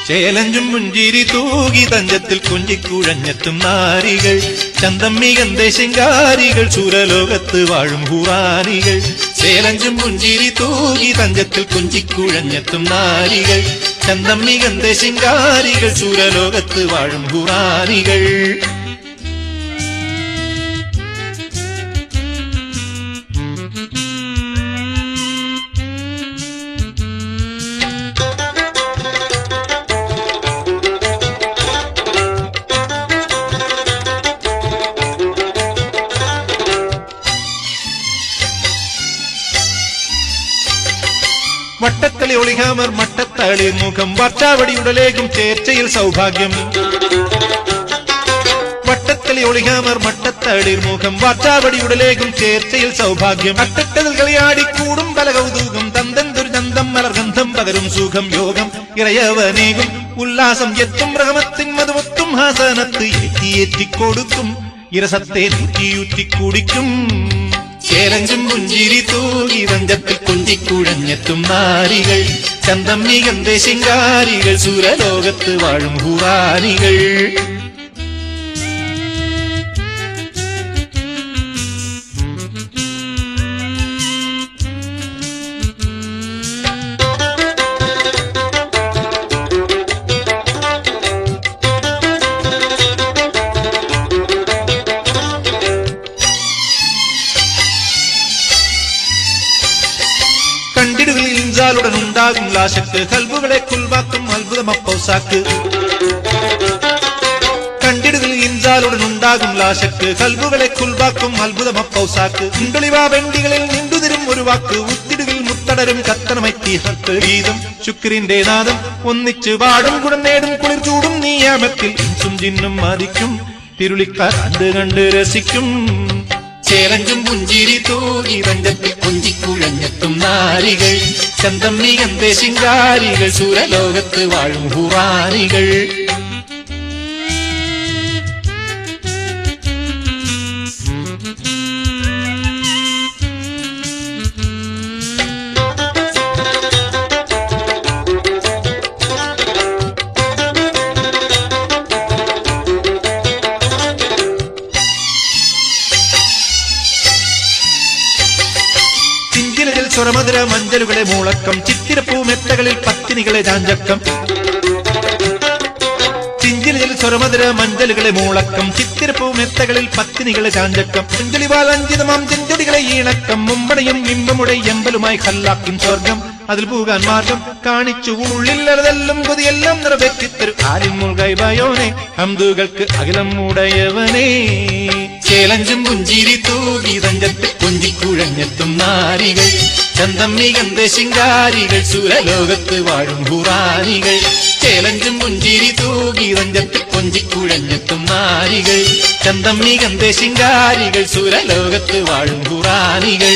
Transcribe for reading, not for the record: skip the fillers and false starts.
ചേലഞ്ചും പുഞ്ചിരി തൂകി തഞ്ചത്തിൽ കുഞ്ചിക്കുഴഞ്ഞെത്തും നാരികൾ ചന്തമ്മികന്തേ ശിങ്കാരികൾ സുരലോകത്ത് വാഴും ഹുറാനികൾ ചേലഞ്ചും പുഞ്ചിരി തൂകി തഞ്ചത്തിൽ കുഞ്ചിക്കുഴഞ്ഞെത്തും നാരികൾ ചന്തമ്മികന്തേ ശിങ്കാരികൾ സുരലോകത്ത് വാഴും ഹുറാനികൾ വട്ടത്തളി ഒളിഹാമർ മട്ടത്തളിർ മുഖം വർച്ചാവടിയുടലേകും ചേർച്ചയിൽ സൗഭാഗ്യം വട്ടത്തളി ഒളിഹാമർ മട്ടത്തളിർ മുഖം വർച്ചാവടിയുടലേകും ചേർച്ചയിൽ സൗഭാഗ്യം അട്ടത്തതിൽ കളിയാടിക്കൂടും പല കൗതുകം തന്തന്തൊരു ചന്തം മലർഗന്ധം പകരും സുഖം യോഗം ഇറയവനേകും ഉല്ലാസം എത്തും റഹമത്തിൻ മധുവത്തും ഹാസനത്ത് ഏറ്റിയേറ്റിക്കൊടുക്കും ഇരസത്തെ നൂറ്റിയൂറ്റിക്കുടിക്കും ചേലഞ്ചും പുഞ്ചിരി തൂകി തഞ്ചത്തിൽ കുഞ്ചിക്കുഴഞ്ഞെത്തും നാരികൾ ചന്തമ്മികന്തേ ശിങ്കാരികൾ സുരലോകത്ത് വാഴും ഹുറാനികൾ കണ്ടിടുകളിൽ ഇൻസാലുടൻ ഉണ്ടാകും ലാശക്ക് കൽബുകളെ കുൽവാക്കും അത്ഭുതമപ്പൗസാക്ക് കണ്ടിടുകളിൽ ഇൻസാലുടൻ ഉണ്ടാകും ലാശക്ക് കൽബുകളെ കുൽവാക്കും അത്ഭുതമപ്പൗസാക്ക് ഇണ്ടുളിവാ വെണ്ടികളിൽ നിണ്ടുതിരും ഒരു വാക്ക് ഉത്തിടുകിൽ മുത്തടരും കത്തനമൈത്തിഹത്ത് ഗീതം ശുക്രിന്റെ നാദം ഒന്നിച്ച് പാടും കുടം നേടും കുളിർ ചൂടും നീയാമത്തിൽ ഇൻസും ജിന്നും മതിക്കും തിരുളിക്കാർ കണ്ട് രസിക്കും ചേലഞ്ചും പുഞ്ചിരി തൂകി തഞ്ചത്തിൽ കുഞ്ചിക്കുഴഞ്ഞെത്തും നാരികൾ ചന്തമ്മികന്തേ ശിങ്കാരികൾ സുരലോകത്ത് വാഴും ഹുറാനികൾ സ്വരമധുര മഞ്ചലുകളെ മൂളക്കം ചിത്തിരപ്പൂമെത്തകളിൽ പത്തിനികളെ ചാഞ്ചക്കം ചിഞ്ചിലിൽ സ്വരമധുര മഞ്ചലുകളെ മൂളക്കം ചിത്തിരപ്പൂമെത്തകളിൽ പത്തിനികളെ ചാഞ്ചക്കം ചെഞ്ചൊലിവാൽ അഞ്ചിതമാം ചെഞ്ചൊടികളെ ഈണക്കം മുമ്പടയും ഇമ്പമുടെ എമ്പലുമായി ഹല്ലാക്കും സ്വർഗം അതിൽ പോകാൻ മാർഗം കാണിച്ചു ഉള്ളില്ലതെല്ലാം കൊതിയെല്ലാം നിറവേറ്റിത്തരും ആരിൻ മുൾഗൈബയോനെ ഹംദുകൾക്ക് അഖിലം ഉടയവനേ ചേലഞ്ചും പുഞ്ചിരി തൂകി തഞ്ചത്തിൽ കുഞ്ചിക്കുഴഞ്ഞെത്തും നാരികൾ ചന്തമ്മികന്തേ ശിങ്കാരികൾ സുരലോകത്ത് വാഴും ഹുറാനികൾ ചേലഞ്ചും പുഞ്ചിരി തൂകി തഞ്ചത്തിൽ കുഞ്ചിക്കുഴഞ്ഞെത്തും നാരികൾ ചന്തമ്മികന്തേ ശിങ്കാരികൾ സുരലോകത്ത് വാഴും ഹുറാനികൾ